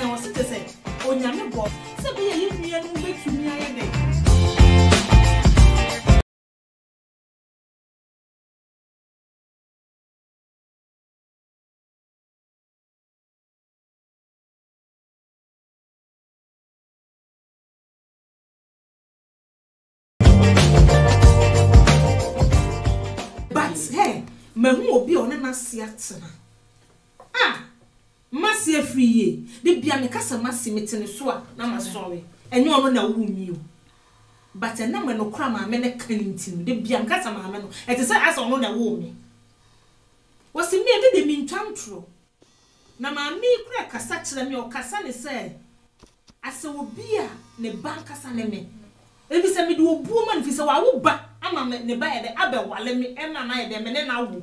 na wose te say onyame bo se be ye nua no betumi aye de hey, mehu obi one na se atena. Masi afriye. De bia me kasa masi metene so a na masori. Enye ono na wu mi o. But na me no kra ma me ne kanintinu. De bia me kasa ma me no. Ete say asa ono na wu mi. Wasi mi e de mi ntwantro. Na ma mi kra kasa kire me o kasa ne say asa obi a ne ban kasa ne me. Ebi se me de obuo man fi se wa wo ba ama ne ba ye de abewale me ema na ye de me ne na wo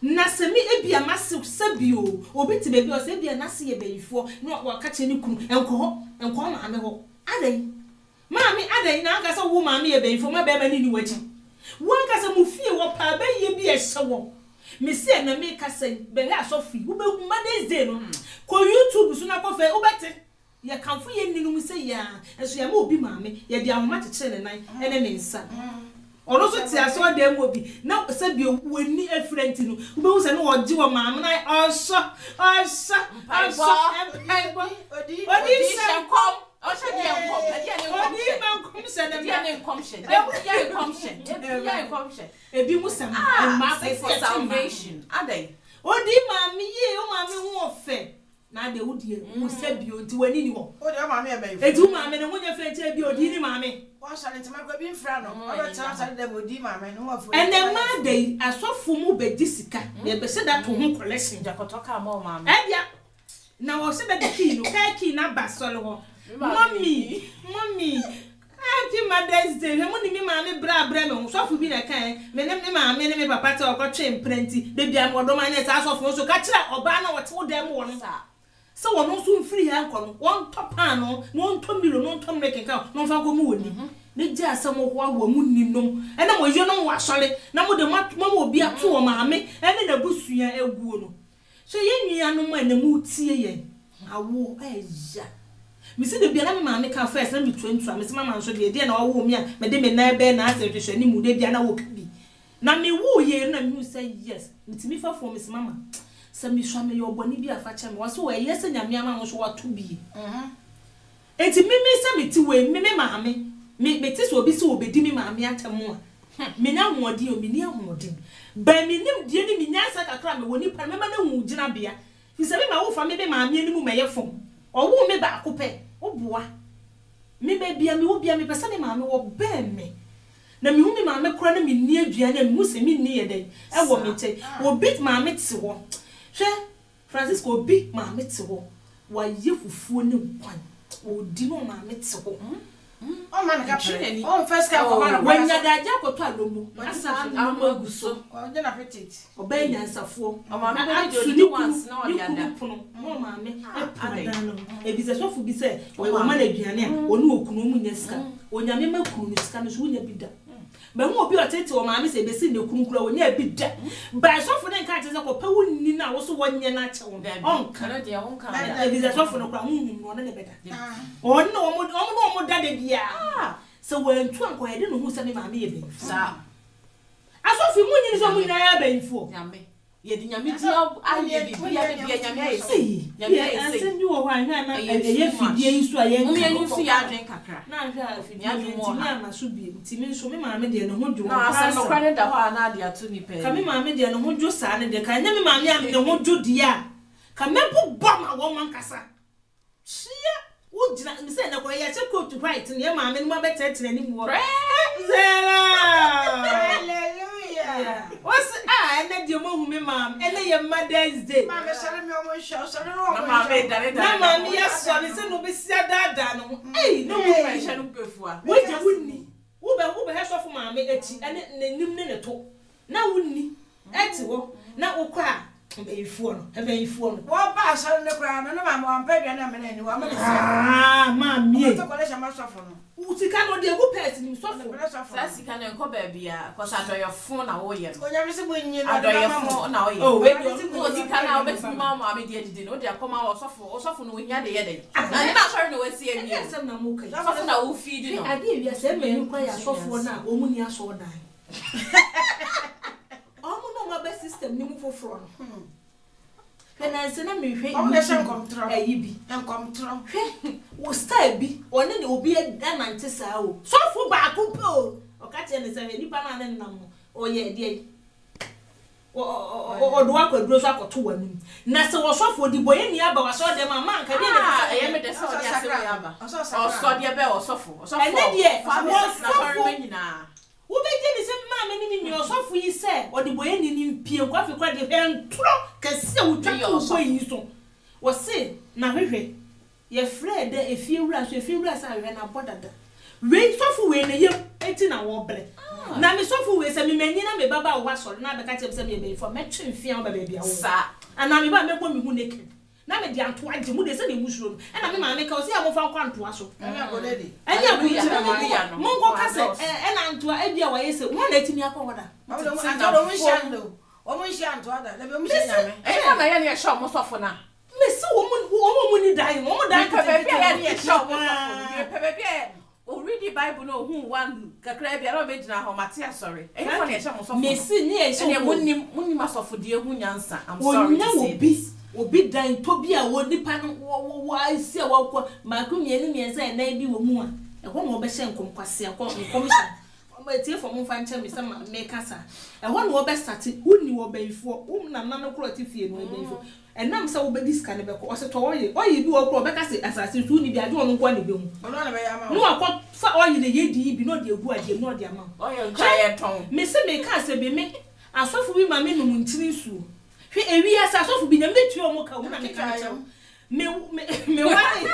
na se me ebia masse sabio obi ti bebi o se ebia na se ye beyifo no wa ka che ni kunu enko ma me ho adai maami adai na aka se wo maami ye beyifo ma be ma ni wachi wo aka se mu fie wo pa ba ye bi e hye wo me se na me ka se be ga so fi wo be ma deze no ko YouTube so na ko fe wo bete ya kanfo ye ninu mu se ya eso ya ma obi maami ye de ahoma kekere ne nan ene ne nsa ono so ti aso de mu obi na se bi wani afrenti no ube hu se no oje wo maami na oso odi shenkom o se de enkom ebi mu sam ma for salvation adai odi maami ye o maami hu ofe na de wudie mu se bi odi wani ni wo odi maami e be edi maami ne hu nya frenti bi odi ni maami wa shale ntima kwa bi mfra no o be tara shale de odi maami no wo fo ene ma de asofo mu be disika ye be se da to hu collection jakotoka ma o maami e bia na wo se be de key no ka key na basolo ho mommy happy Mother's Day hemu ni mi maami bra me sofo bi na kan me ne maami ne me papa te okotwe mprenti de bia mo do ma nya sa sofo so ka kira oba na wote wo dem wo no sa so wono so mfiri ya nko no won topa no won to milo no to mreke ka no fa ko mu woni ne gya asem ho awo mu ninom ena mo ye no wa sole na mo de mo obi ato wo maami ene na busua eguo no so ye nwia no ma na mu tie ye awo eja mi se de bia na me maami ka first na mi 20 me se mama so de na wo mi a me de me na ebe na ase hwehwe ni mu de bia na wo kabi na me wo ye na mi say yes mitimi fa for me se mama se mi hwa me yo boni bi afa che me wo so we yes nyame ama wo so wato bi enti mi se mi ti we mi maami me ti so obi se obedi mi maami atemu a me na hoodi o mi ni hoodi ba mi nim die ni mi nyasa kakra me woni pa me ma na hu gina bia fi se me ma wo fa me be maami ani mu me ye fom owo me ba akopɛ oboa me ba bia me wo bia me pesa me maame wo be me na me hu me maame kora na me ni adua na me hu se me ni ye den e wo me che obi maame te wo hwe Francisco obi maame te wo wa ye fufuo ne kwan odi no maame te wo o man ka pre o first ka ko man when ya da ja ko to alomo asa alomo aguso o je na petit o be nyansafo o maame be di once na o ya da mo maame adano e bi se so fu bi se o ma na aduane a onu okunu mu nya sika onyame makunu sika no so nya bi da ba hu obi o tete o maame se be si ne kunu kura onya bi da ba so fu ne nka tete ko pa wonni na wo so wonye na che won onka na de onka e bi se so fu no kura hu no na be da on no mo da de bia so when tu anko ye de no hu se me maame ye be sa asofi mu nyi so mu nya ya be info nyame ye di nyame ti aye bi bia nyame aye si nyame aye si anse wo hwan hwan na ye fidie nso aye nka mu nso ya adwen kakra na hwa fidie nti mi amaso bi nti mi nso me maame de no ho dwo na asa no kwa ne da hwa na ade ato ni pe ka me maame de no ho dwo sa ne de ka nya me maame am ne ho dwo dia ka mebu bom a wo man kasa hia wo gina mi se na ko ye che coat white ne maame no be tetere ni mu zera what's na di mo hu me mam ene ye Mother's Day maame sare me omo hwa sare no omo maame dare na maame ya so ne se no be sia dada no no mo hwa no pefua wo je wunni wo be he so maame echi ene nim ne to na wunni eti wo na wo kwa Ebeifuo. What pass on the ground and I'm begging them and anyone. Ah, mammy. To college a master for no. Uti cannot do a good person. Sassy can go baby, because I do your phone away. When you're missing you, I do your phone now. Oh, wait, you can now bet Mamma, I didn't know they come out or soften when you're the other. I'm not sure no one see me. Some Namuka. Soften I will feed you. I did, yes, I may inquire for now, Omunia saw die. Oh, no, my best system, no for front. And I said, I'm come through a yibi and come through. Was stabby, or then it will be a damn antisao. So for back, or catching is a banana number, or ye, dear. Or do I grow up or 2 women? Nasa was off for the boy in the abba, I saw them a man. I am the saw the bell or so. So I did, yes, I was now. Who made the man in your soft we said, or the boy in Pio coffee credit and can still try your so you so. Was say, now, you're afraid that if you rush, I ran up what that. Rain soft way in a year, 18 hour bread. Now, Miss Sofu is a menina, me baba was or not the catch of some for matching fear baby. And I'm about me who naked. Now, me down 20 mood is any mushroom, and I'm a make us see a phone to us. And Mongo Castle, and I'm to idea why is it 180 order. I don't wish I know. Almost young to other. Let me say, I shop most often now. Miss woman dying, woman dying, shop. Already Bible know who one Cacrabia original home Matia, sorry. Miss, and when must offer dear Hunyansa. I'm sorry, no be. Obi dan Tobia wo nipa no wo ase wo ma kumi enimi ense na bi wo mu a e ho mo be hye nkomkwase commission o tie for mo fa nche me se ma me kasa e ho no wo be start unni wo bayifo na no kro atifie no bayifo enam se wo be diska ne be ko o se to oye bi wo kro be kase asase tu ni bi ade ono kwa ne be mu ono na be ya ma no akọ fa oye ne yedi bi no de egu ade no de ama oye ncha ye ton me se me kase be me asofo bi ma me no ntini su hwe ewi asa asofo bi na metu o mo ka wo na me ka me wani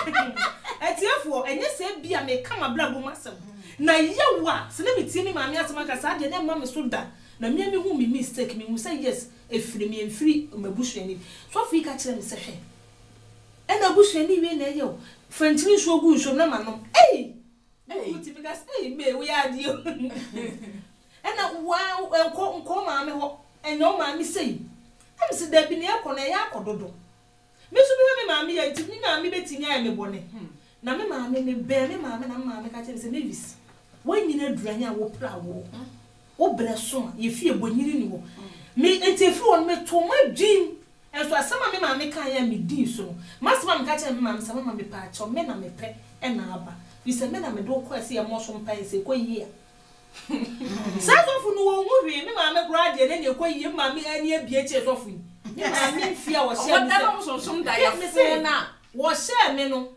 etiefo enye se bia me kama blabo masem na yewa se na metie ni maami asema ka sa de na ma me so da na me hu me mistake me hu say yes efiri me enfiri mabuhwani so fi ka kire me se hwe e na buhwani we na ye fantini so gu nso na ma no uti me gas me we adio e na wa enko maami ho enyo maami sei am se da bi ne akọ na ya akododo me so bi me maami ya ntimi maami betini aye me bone na me maami me be me maami na maami ka kire se Mavis wanyina duranya wo pra wo breso ye fie bonyiri ni wo me entifi won me to ma dwin enso asama me maami kan ya me din so masema me ka kire me maami sama maami pa cho me na me pe e na aba bi se me na me do ko ase ya mo so mpa ese ko yie Sasofu no wo hwe me maami kura de ne ko yie maami ani abie che sofu ni maami fia wo share me wo so som da ya fo na wo share me no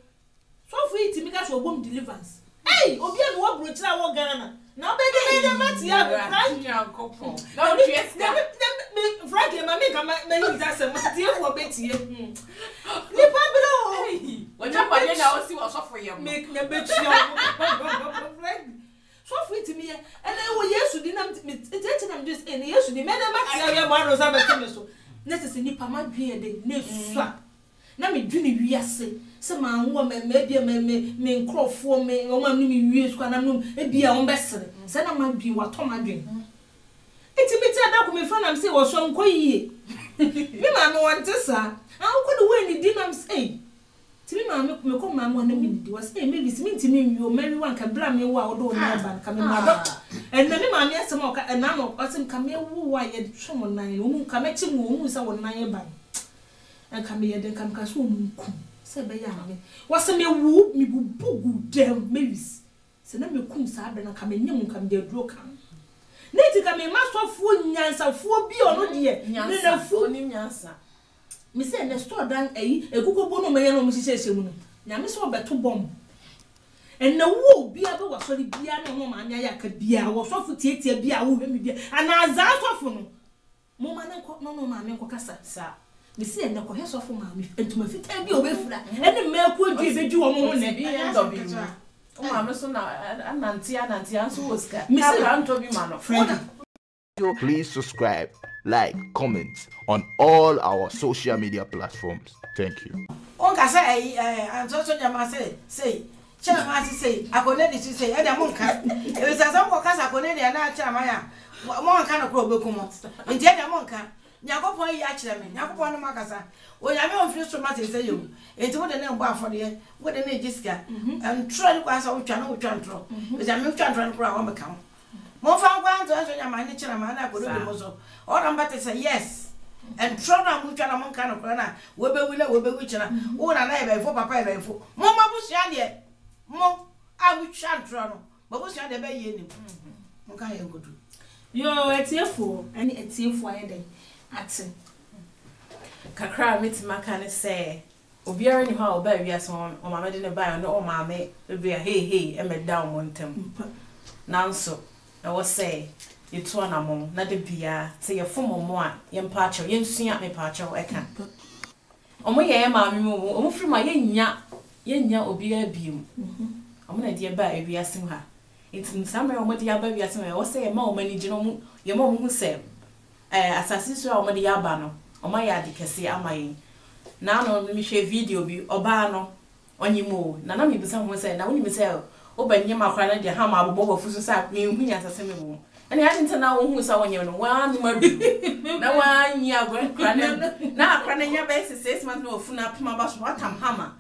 sofu itimi ka so bom deliverance obi e wo bro kira wo Ghana na obedi me mati ya Frank yankofo na o yes me Frank e maami ka me yin da se mati e wo betie ni pablo wo cha pa na o si wo sofu ye mo me na betie Frank so fit me and I will yes to dinam I'm just in yes to the men matia we ma rosa be me so necessary ni pa ma dwen de na sua na me dwene wiase se ma wo me bia me nkrofo me o ma no me wie sua na no e bia wo be sere se na ma dwen wa to ma dwen etimiti ada ko me fa na me se wo so nko yie me ma me won tesa an ko de we ni dinam say timi ma me ko ma mo na me di was Mavis me timi wi o mary wan ka bra me wa odo na ban ka me ma do en na me ma me asem o ka na no asem ka me wo wa ye twom nan o mu ka me chi mu o mu sa won nan ye ban en ka me ye den kam ka so mu ku se be ya me was me wu mi bubugu dem Mavis se na me kum sa be na ka me nyem ka me de duro kan neti ka me ma so fu nyansa fu bi ono de ne na fu ni nyansa me say na store dan ekukobo no me ye no mo sisese mu no nya me so beto bom en na wo bia be wo sori bia no ma anya ya ka bia wo so fu tietie bia wo hemi bia ana za so fu no mo ma na ko no ma me ko kasa sa me say na ko he so fu ma me entuma fita bia obefura en me ku adu be ju wo mo ne bia ndo bi o ma me so na ananti anso wo ska me say anto bi ma no Please subscribe. like, comment on all our social media platforms. Thank you. On ka say and so nyama say chama say akone di say e da monka e say some ko kasa akone di na chama ya monka no kro beku mo nti e da monka nyakopon yi a kire me nyakopon no makasa o nyame on free so matter say yo enti wo de na mbo afode wo de na Jessica and try ni kwasa wo twa na wo twa ntro e say me twa ntro no kro a wo meka mo fa kwa ntro so nyama ni kire ma na akodo mo so o da mbate say yes and try na mo twa na monka no kro na wo be wi na wo be wi kire wo na na e be fo papa e be fo mo mabusia de mo a wo twa ntro no mabusia de be ye ni mo ka ye nkodu yo etiefo ani etiefo ayede ati kakra metimaka ne say obiara ni ha oba wiase o mama de ne ba no o mama be hey e me down montem nanso e wo say yeto na mo na de bia say ye fomo mo a ye mpa acho ye nsua me pa acho e ka omo ye mama mi omo firi ma ye nya obiara biem omo na de ba wiase ha enti nsamre omo de aba wiase ha wo say ma omo ni gino mo ye ma omo hu say asasi so a omo de aba no omo ya de kese amayin na no mi hwe video bi oba no onyimo na mi bisa ho say na woni mi say obanye makra na de ha ma abobo fuso sa mi hu nya asase me bo ani ya nta na wo hu sa wonye no wa no madu na wa nya akra na akra na nya be 6 months no ofuna pema ba so watam hama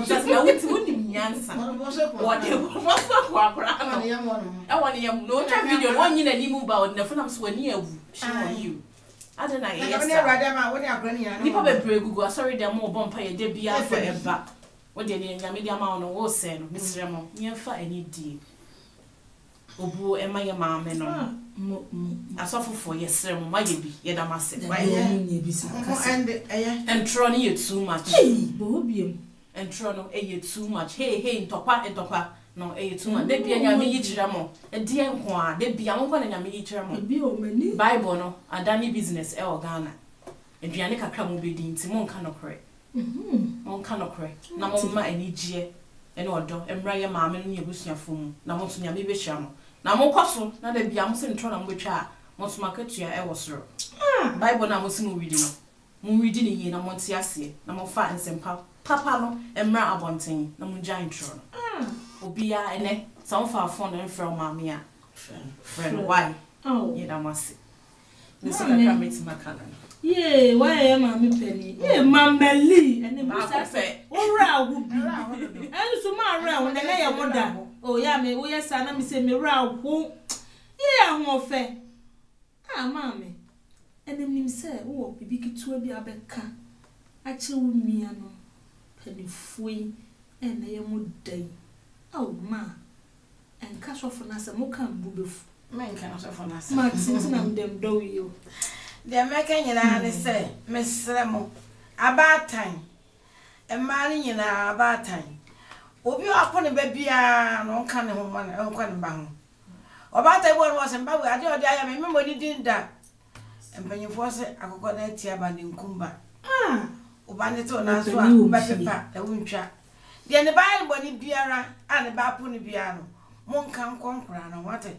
just na wuti woni nyansa wo de mo so ko akra no e woni yam no ta video no nyi na ni mu ba wo na funa so wani awu she won you adena yes ni pa be pregugu sorry dem mo bompa ye de bia for eba wo de ni nya media ma no wo se no misre mo nyemfa ani di obu e ma ye ma me no asofofo ye sre mo ma ye bi ye da mase why ye bi sa and tro ni ye too much bo biem and tro no e ye too much hey ntokwa no e too much de bia nya me yi kire mo e de nko a de bia mo na nya me yi kire mo bi o mani bible no adani business e Ghana eduane kakra mo be di nti mo nka no kore mo nka no kore na mo ma ani gie ene odo emra ye maame no nye busuafo mu na mo so nya me be hia mo na mo koso na de bia mo se ntro na mo betwa mo so makatua e wo soro bible na mo se mo read no mo read ni ye na mo ntia ase na mo fa nsempa papa no emra abonten na mo giant ntro no obia ene some fa phone and from maame a friend why ye da mase ni so kakra metimaka yeah why maame penny yeah mameli ene musa fe ora wo bi enu so ma ra wo na ye moda oh ya me wo yes na me se me ra wo yeah ho fe maame ene nim se wo bibi kitua bi abeka a che wo nua no penny foi ene ye modai oh ma enka so for na se mo kan bubefu men kan so for na se ma tintina dem do yo de meka nyina ne se mesre mo abatan e ma ni nyina abatan obi apo ne ba bia no kan ne ho ma ne nko ne ba ho obata bo no se mba we ade ode aya me mo ni din da empanyefo se akokọ na tia ba ne nkumba oba ne to na so a ba pepa e wuntwa de ne ba bo ni biara a ne ba po ne bia no mo nkan konkora no wate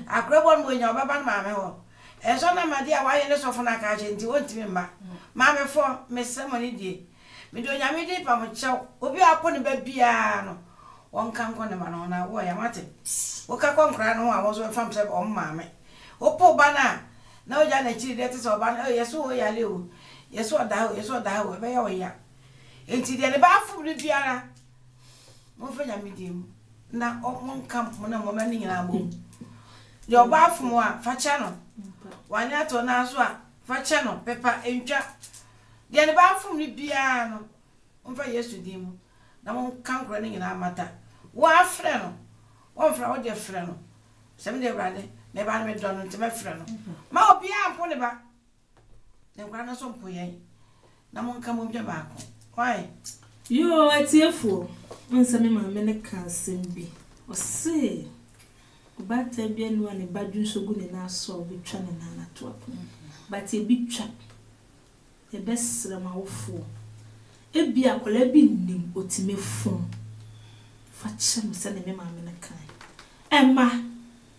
akrebo mo nya oba ba na ma me ho eso na made a waye ne sofo na ka je nti wontimi mba ma me fo me semoni die me do nya me di pa mo chew obi apo ne ba bia no won kan ko ne ma no na wo ya mate wo ka konkra no a wo so fam se o ma me o po ba na o ja na chiri de te so ba na yeso o ya le o yeso da o be ya o ya enti de ne ba fu bi biara mo fa nya me di mu na o mon kan mo na mo ma ni nyina bo yo ba fu mo a fa cha no wanya to na so a fa che no pepa entwa de ne ba fum ni bia no mfa yesu di mu na mo kan kro ne nyina mata wa afre no wo fra wo de fre no sem de brade ne ba me do no ntema fre no ma obi ampo ne ba ne kwa na so mpo yen na mo nka mo bia ba ko why yo atiefo nsame ma me ne ka sembi o se Bata bia no ne badun sogu ne na so betwa ne na to apo but e bitwa e besra ma wofo e bia kola bi nim otime fon fa chem se ne me ma me ne kan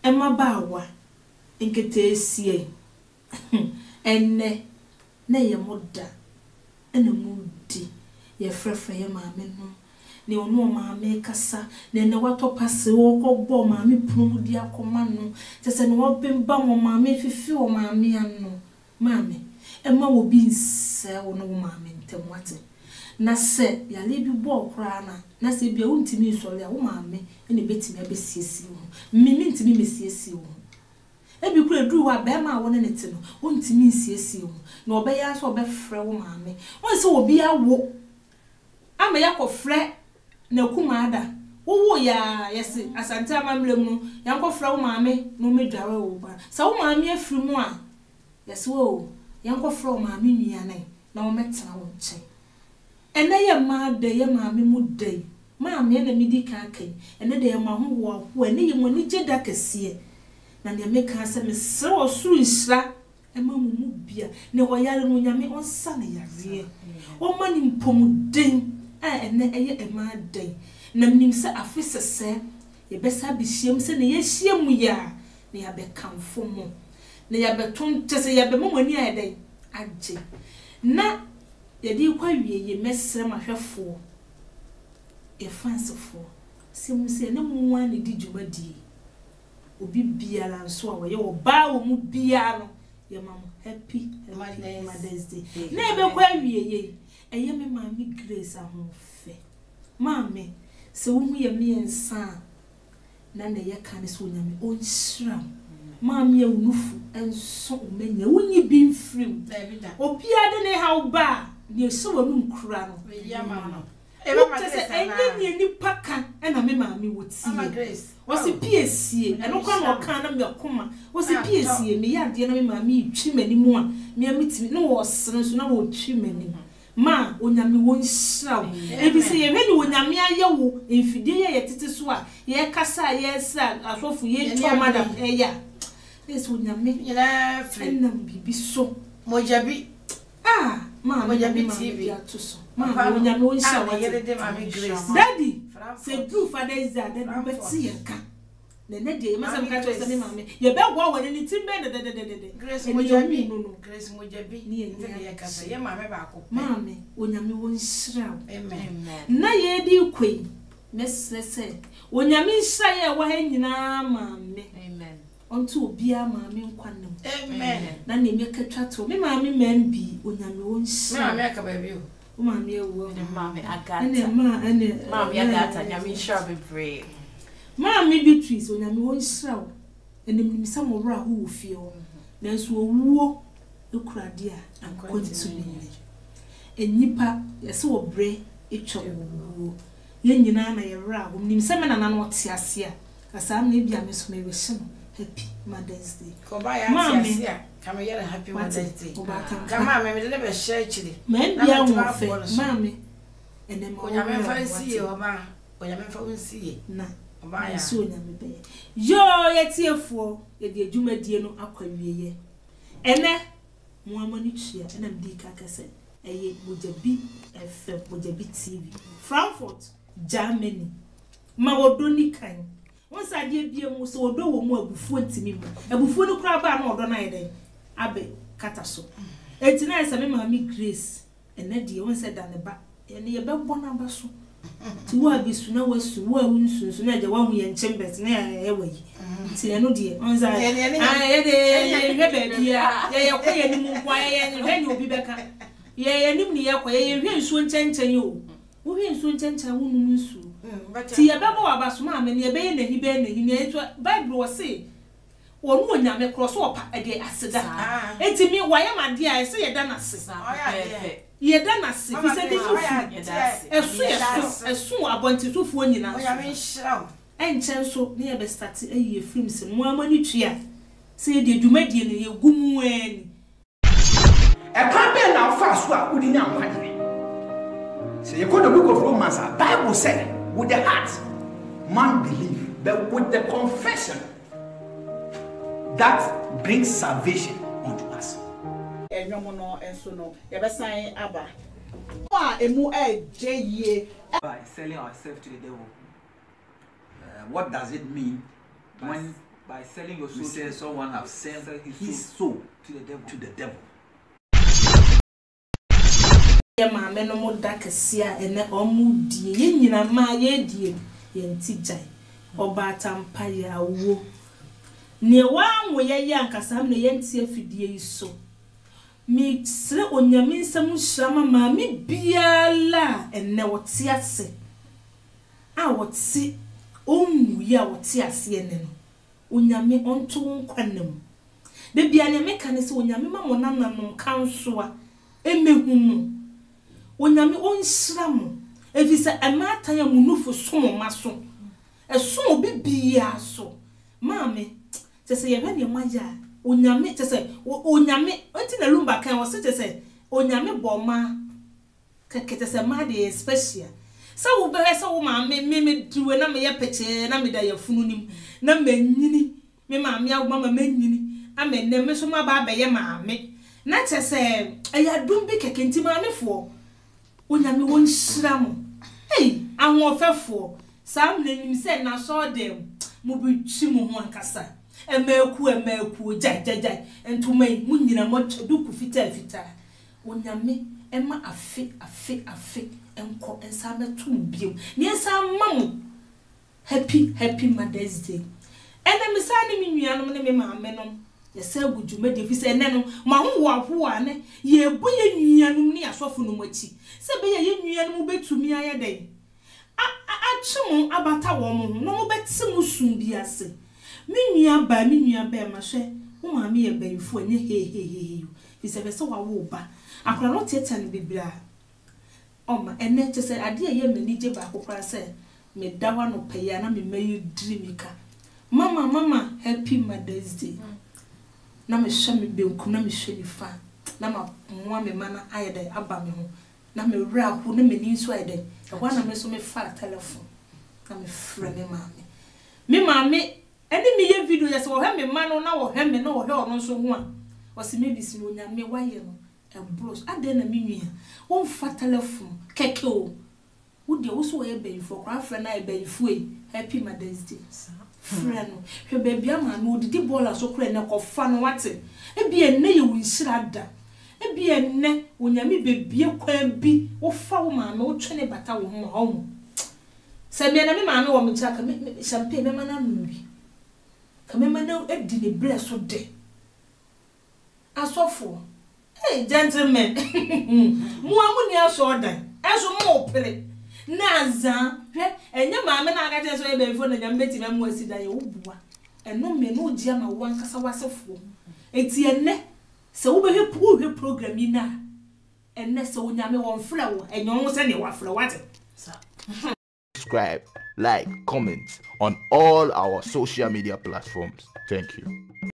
emma bawa enkete esie enne na ye moda ena mudi ye frefre ye maame no ne ono maame kasa ne ne watopase wo kogbo maame promudi akoma no tese ne wo bemba mo maame fifi wo maame anno maame ema wo bi nse wo no maame ntemwate na se ya lebi bo kra na se bia untimi sori a wo maame ene betimi abesiesi wo mimi ntimi mesiesi wo ebi kura duru wa be ma wo ne nete no untimi nsiesi wo na obeya so obefre wo maame won se obi awo ama yakofre na kumada wo ya yesi asante amamle mu yankofre wo maame no medware wo ba sa wo maame afiri mu a yesi wo yankofre wo maame nuane na wo metena wo nche ene ye ma de ye maame mu de maame na midi kan kan ene de ye ma ho wo ho ene ye mo ni jeda kese na ne meka se me se wo suru nhira e ma mu bia ne wo yare no nyame onsa ne yare wo ma ni mpomuden ene eye e ma de na nim se afisese ye besa bi hiem se ne ye hiem ya ne ya be kanfo mo ne ya be tontese ya be momani ayede agye na yedi kwa wieye mesre mahwefo e fansefo simuse ne muwa ne di djumadi obi biara nso a wo ye wo ba wo mu biara no ye mam happy Mother's Day na ebe kwa wieye eye me mami Grace ahofe mami se wo mu ye me ensa na ne ye kan so nyame onhira mami ewunufu enso omenya wonyi bi mfrim obi ade ne ha ba ne so wonu nkura no ya ma no enye ni paka na me maami woti wosi piesie eno kwa no kan na me koma wosi piesie me ya de na me maami twi manimu a me amitimi no wo sene so na wo twi manimu ma onyame won hiraw ebi se ye hwani onyame ayewo emfidie ye tete so a ye kasa ye sa asofu ye to madam eya ese onyame nyina free na bibi so mojabi ma mojabi TV atuso ma onyame won hiraw yere de mami Grace daddy se do Father's Day daddy beti ye ka ne de masam ka to se mama ye be gwa woni ni timbe de Grace mojabi Grace mojabi ni ye kasa ye mama ba ko mama onyame won hiraw amen na ye di kwei mesese onyame hira ye wa ha nyina mama amen onto obi a mama nkwanam amen na ne me katwa to me mama membi onyame won hira mama aka ba bi o mama ye wo mama agata mama agata nyame hira bebre Mami Beatrice onyame won hiraw enim sam wora ho ofie ho nanso owuo ekurade a kontinu enipa yese obre etwa owuo ye nyina na yewra ho nim sam na na otiase a asam na bia me so me wehye no happy Mother's Day ko ba ya tiase a kama yere happy Mother's Day kama me de be share chiri men bia wo fe mami enem onyame fa nsi ye oba onyame fa nsi ye na ya so nyame be yo yetiefo ye de adwumadie no akwawieye ene mo amani twia ena mdi kakase eye mojabi FM mojabi TV Frankfurt Germany ma wodoni kan won sade bia mu so wodo wo mu abufu ntimi mu abufu no kura ba na wodo na yeden abe kata so etina esa me mami Grace ene de won se da ne ba ene ye be bona ba so ti wa bisu na wasu wa wunsu na je wa hu ye nchembet na ye wayi ti eno de onza ye de hwebe bia ye kwa ye nim kwa ye hwe ni obi beka ye nim ni ye kwa ye hwe nsu nchenchen yo wo hwe nsu nchenchen wo num nsu ti ye bebo wa baso ma me ne ye be ye na hibe na hi ne eto Bible wo se wonu onyame cross opa ede aseda enti mi wa ye ma de a se ye da na se ye da na se fi se de esu abonti sufu nyina onyame nhiraw enchen so ne ye be start ayi film se mo amani twia se de dwumadie ne ye gumu ani e kwa be na fa so a udi nya nkwaje se ye ko the book of Romans Bible said with the heart man believe but with the confession that brings salvation unto us. Enyomo no enso no ye be san aba emu ejeye by selling ourselves to the devil. What does it mean when by selling your soul. Say someone have sent his soul to the devil. Maame no mo da kesia ene omudie ye nyina ma ye die ye ntijai obata mpa ya wo ne wanwo ye ye ankasa me ye ntie afidie iso mi sre onyame nsam hyama maame biala ene wote ase a wote onwu ya wote ase ene no onyame onto nkwanam de bia ne meka ne se onyame ma mo nananum kanso a emehumu onyame onhyiramu efisa emata ya munufu somo maso esomo bibia so maame tese ye hwe maja onyame tese onyame enti na lumba kan wo se tese onyame boma kekete se ma de special sa wo be se wo maame me duwe na me ye peche na me da ya funu nim na manyini me maame awo mama manyini amenne me so ma ba be ye maame na tese eya dumbi kekenti maame fo onyame won hyiramu hey ahofefo sam nanim se na so dem mo bitwi mo ho ankasa emaku jajajaj entumai munyina mo duku fita onyame ema afi enko ensa metu bio ne ensa mamu happy Mother's Day ene misani mi nuanom ne me maame no yesa gujume de fi se ene no ma ho wo ane ye boye nuanom ne asofo no machi se be ye nuanom betumi aye den achim abata wo mo no mo betim sum bi ase mi nua ba ma hwe wo maame ye bayifo anye he fi se be se wa wo ba akora no teta ne bibira oma ene te se ade ye manije ba akora se me dawa no peya na me mayi dreamika mama happy Mother's Day na me hwe me benku na me hwe ni fa na ma moa me mana ayede aba me ho na me wra ho na me ni so ayede e ho na me so me fa telephone na me frɛ me maame eni me ye video ya se wo hwe me ma no na wo hwe me no wo hwe ono so ho a o se me bi si no nya me waye no e bros ade na me nwia wo fa telephone keke o wo de wo so wo ye bayifo kwa frɛ na e bayifo e happy Mother's Day frɛ no hwe ba bia ma no didi bola so kra ne kofa no wate e bi enne ye wo nhira da e bi enne onyame bebie kwan bi wo fa wo maame wo twene bata wo ho a wo se me na me maame wo me chaka me champagne me mana no bi kame mana edi ne bless so de asofo hey gentlemen mu amuni aso dan eso mo pele na za hwe enye maame na aga so ebe fo na nyam beti ma mu asida ye wobua eno me no gia ma wo ankasa wasefo eti enne se wo be hwe program yi na enne se wo nyame won fra wo enye won se ne wa fra wate Subscribe, like, comment on all our social media platforms. Thank you.